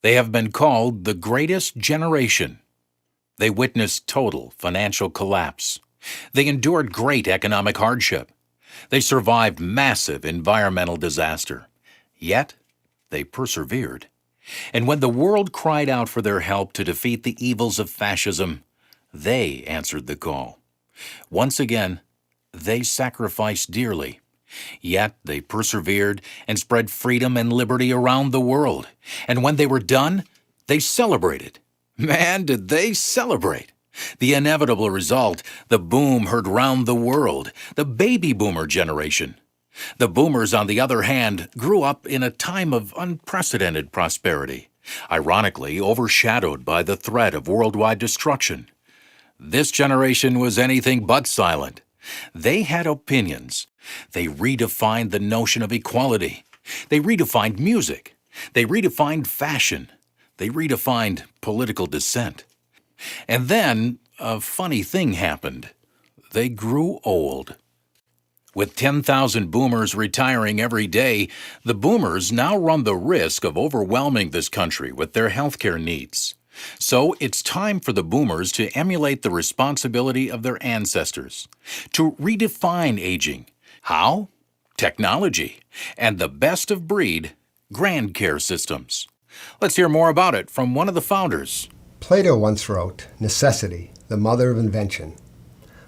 They have been called the greatest generation. They witnessed total financial collapse. They endured great economic hardship. They survived massive environmental disaster. Yet, they persevered. And when the world cried out for their help to defeat the evils of fascism, they answered the call. Once again, they sacrificed dearly. Yet they persevered and spread freedom and liberty around the world. And when they were done, they celebrated. Man, did they celebrate! The inevitable result, the boom heard round the world, the baby boomer generation. The boomers, on the other hand, grew up in a time of unprecedented prosperity, ironically overshadowed by the threat of worldwide destruction. This generation was anything but silent. They had opinions. They redefined the notion of equality. They redefined music. They redefined fashion. They redefined political dissent. And then a funny thing happened. They grew old. With 10,000 boomers retiring every day, the boomers now run the risk of overwhelming this country with their healthcare needs. So it's time for the boomers to emulate the responsibility of their ancestors, to redefine aging. How? Technology, and the best of breed, GrandCare Systems. Let's hear more about it from one of the founders. Plato once wrote, "Necessity, the mother of invention."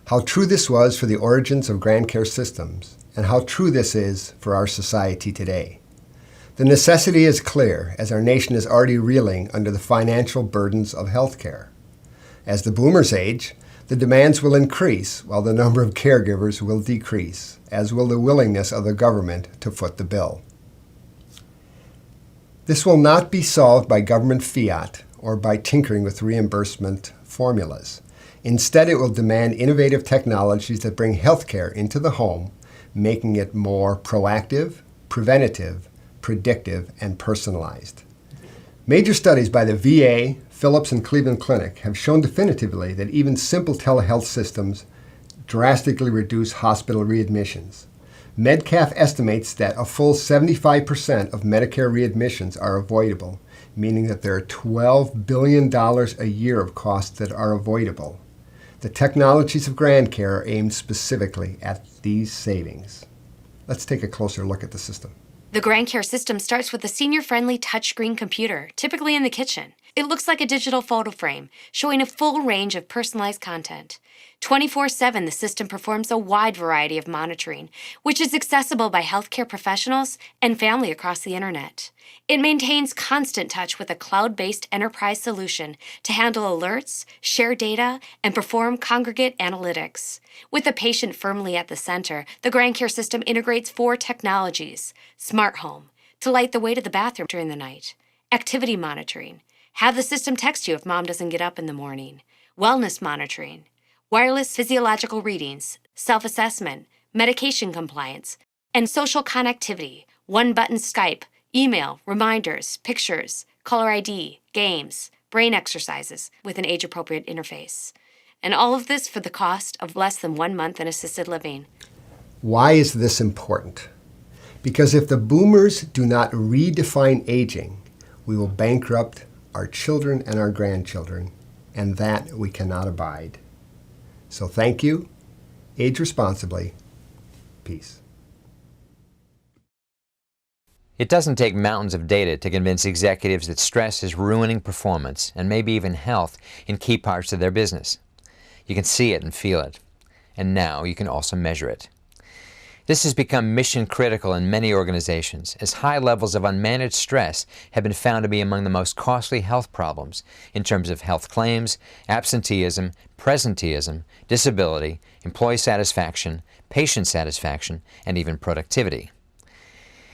How true this was for the origins of GrandCare Systems, and how true this is for our society today. The necessity is clear, as our nation is already reeling under the financial burdens of healthcare. As the boomers age, the demands will increase while the number of caregivers will decrease, as will the willingness of the government to foot the bill. This will not be solved by government fiat or by tinkering with reimbursement formulas. Instead, it will demand innovative technologies that bring healthcare into the home, making it more proactive, preventative, predictive, and personalized. Major studies by the VA, Philips, and Cleveland Clinic have shown definitively that even simple telehealth systems drastically reduce hospital readmissions. Medcalf estimates that a full 75% of Medicare readmissions are avoidable, meaning that there are $12 billion a year of costs that are avoidable. The technologies of GrandCare are aimed specifically at these savings. Let's take a closer look at the system. The GrandCare system starts with a senior-friendly touchscreen computer, typically in the kitchen. It looks like a digital photo frame, showing a full range of personalized content. 24/7, the system performs a wide variety of monitoring, which is accessible by healthcare professionals and family across the internet. It maintains constant touch with a cloud-based enterprise solution to handle alerts, share data, and perform congregate analytics. With the patient firmly at the center, the GrandCare system integrates 4 technologies: Smart Home, to light the way to the bathroom during the night; activity monitoring, have the system text you if mom doesn't get up in the morning; wellness monitoring, wireless physiological readings, self-assessment, medication compliance, and social connectivity, one-button Skype, email, reminders, pictures, caller ID, games, brain exercises with an age-appropriate interface. And all of this for the cost of less than 1 month in assisted living. Why is this important? Because if the boomers do not redefine aging, we will bankrupt our children and our grandchildren, and that we cannot abide. So thank you, age responsibly, peace. It doesn't take mountains of data to convince executives that stress is ruining performance and maybe even health in key parts of their business. You can see it and feel it, and now you can also measure it. This has become mission critical in many organizations, as high levels of unmanaged stress have been found to be among the most costly health problems in terms of health claims, absenteeism, presenteeism, disability, employee satisfaction, patient satisfaction, and even productivity.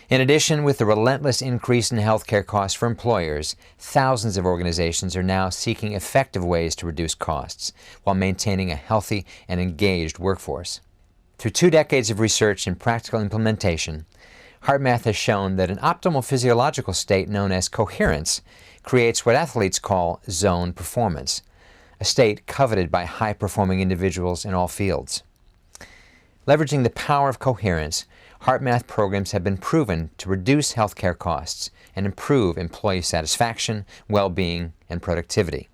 In addition, with the relentless increase in healthcare costs for employers, thousands of organizations are now seeking effective ways to reduce costs while maintaining a healthy and engaged workforce. Through 2 decades of research and practical implementation, HeartMath has shown that an optimal physiological state known as coherence creates what athletes call zone performance, a state coveted by high-performing individuals in all fields. Leveraging the power of coherence, HeartMath programs have been proven to reduce healthcare costs and improve employee satisfaction, well-being, and productivity.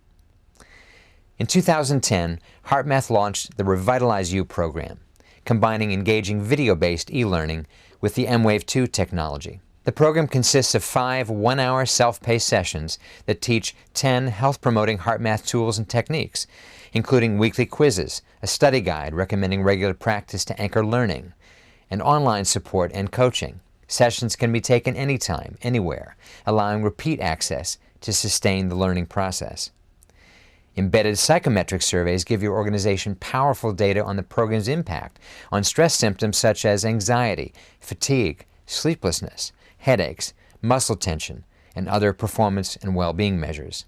In 2010, HeartMath launched the Revitalize You program, combining engaging video-based e-learning with the M-Wave 2 technology. The program consists of 5 one-hour self-paced sessions that teach 10 health-promoting HeartMath tools and techniques, including weekly quizzes, a study guide recommending regular practice to anchor learning, and online support and coaching. Sessions can be taken anytime, anywhere, allowing repeat access to sustain the learning process. Embedded psychometric surveys give your organization powerful data on the program's impact on stress symptoms such as anxiety, fatigue, sleeplessness, headaches, muscle tension, and other performance and well-being measures.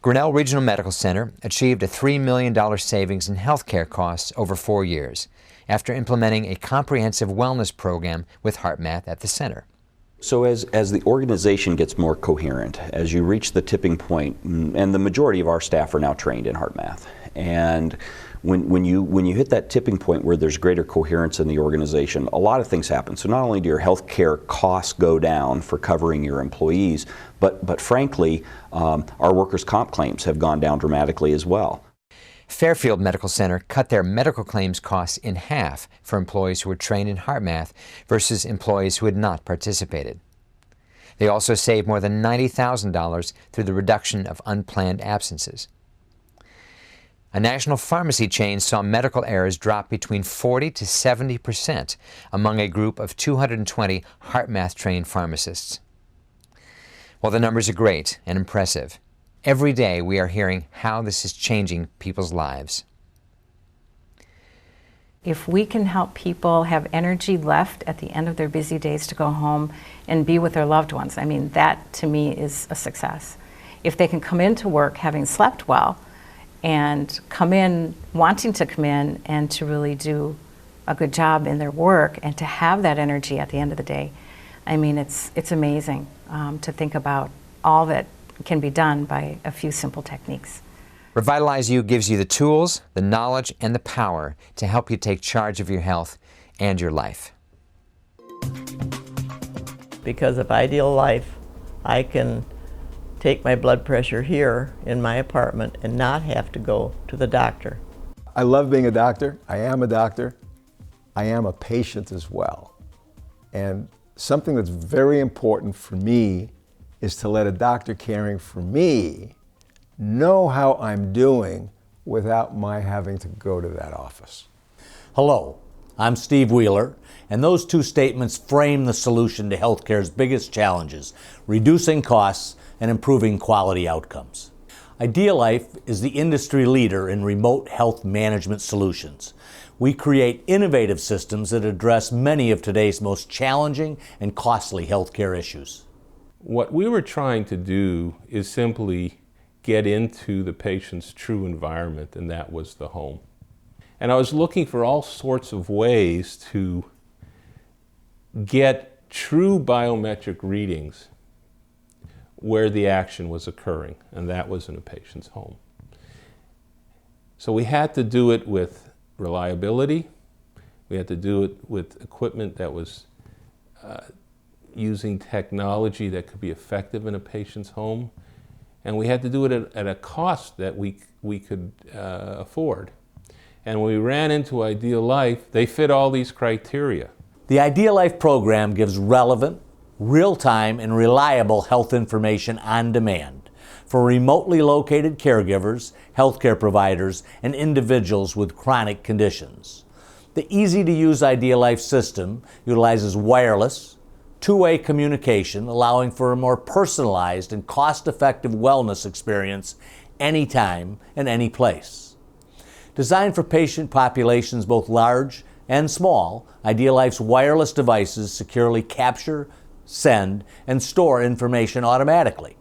Grinnell Regional Medical Center achieved a $3 million savings in healthcare costs over 4 years after implementing a comprehensive wellness program with HeartMath at the center. So as the organization gets more coherent, as you reach the tipping point, and the majority of our staff are now trained in HeartMath, and when you hit that tipping point where there's greater coherence in the organization, a lot of things happen. So not only do your healthcare costs go down for covering your employees, but frankly, our workers' comp claims have gone down dramatically as well. Fairfield Medical Center cut their medical claims costs in half for employees who were trained in HeartMath versus employees who had not participated. They also saved more than $90,000 through the reduction of unplanned absences. A national pharmacy chain saw medical errors drop between 40 to 70% among a group of 220 HeartMath-trained pharmacists. While the numbers are great and impressive, every day we are hearing how this is changing people's lives. If we can help people have energy left at the end of their busy days to go home and be with their loved ones, I mean, that to me is a success. If they can come into work having slept well and come in wanting to come in and to really do a good job in their work and to have that energy at the end of the day, I mean, it's amazing to think about all that can be done by a few simple techniques. Revitalize You gives you the tools, the knowledge, and the power to help you take charge of your health and your life. Because of Ideal Life, I can take my blood pressure here in my apartment and not have to go to the doctor. I love being a doctor. I am a doctor. I am a patient as well. And something that's very important for me is to let a doctor caring for me know how I'm doing without my having to go to that office. Hello, I'm Steve Wheeler, and those two statements frame the solution to healthcare's biggest challenges, reducing costs and improving quality outcomes. Idealife is the industry leader in remote health management solutions. We create innovative systems that address many of today's most challenging and costly healthcare issues. What we were trying to do is simply get into the patient's true environment, and that was the home. And I was looking for all sorts of ways to get true biometric readings where the action was occurring, and that was in a patient's home. So we had to do it with reliability. We had to do it with equipment that was using technology that could be effective in a patient's home. And we had to do it at a cost that we could afford. And when we ran into Ideal Life, they fit all these criteria. The Idealife program gives relevant, real-time, and reliable health information on demand for remotely located caregivers, healthcare providers, and individuals with chronic conditions. The easy-to-use Idealife system utilizes wireless, two-way communication, allowing for a more personalized and cost-effective wellness experience anytime and any place. Designed for patient populations both large and small, Idealife's wireless devices securely capture, send, and store information automatically.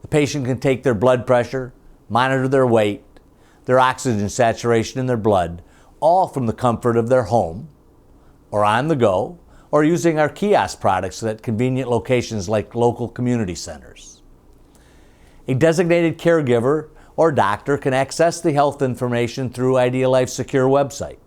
The patient can take their blood pressure, monitor their weight, their oxygen saturation in their blood, all from the comfort of their home, or on the go, or using our kiosk products at convenient locations like local community centers. A designated caregiver or doctor can access the health information through Idealife's secure website.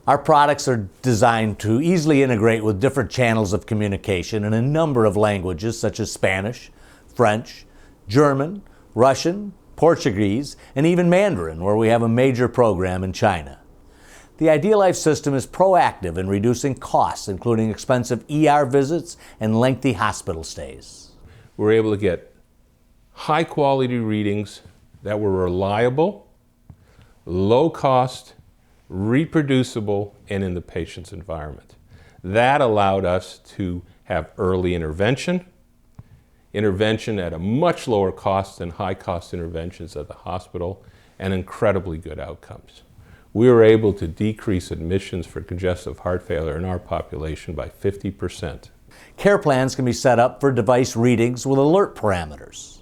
Our products are designed to easily integrate with different channels of communication in a number of languages such as Spanish, French, German, Russian, Portuguese, and even Mandarin, where we have a major program in China. The Idealife system is proactive in reducing costs, including expensive ER visits and lengthy hospital stays. We're able to get high quality readings that were reliable, low cost, reproducible, and in the patient's environment. That allowed us to have early intervention at a much lower cost than high cost interventions at the hospital, and incredibly good outcomes. We were able to decrease admissions for congestive heart failure in our population by 50%. Care plans can be set up for device readings with alert parameters.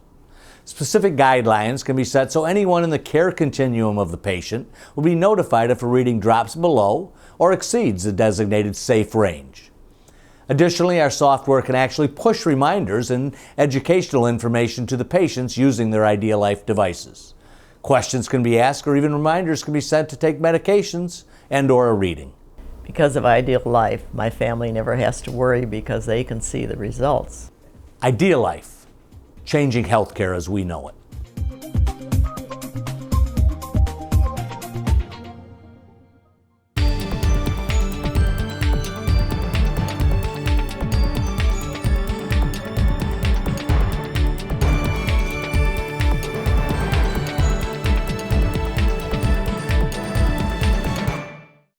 Specific guidelines can be set so anyone in the care continuum of the patient will be notified if a reading drops below or exceeds the designated safe range. Additionally, our software can actually push reminders and educational information to the patients using their Idealife devices. Questions can be asked, or even reminders can be sent to take medications and/or a reading. Because of Idealife, my family never has to worry because they can see the results. Idealife, changing healthcare as we know it.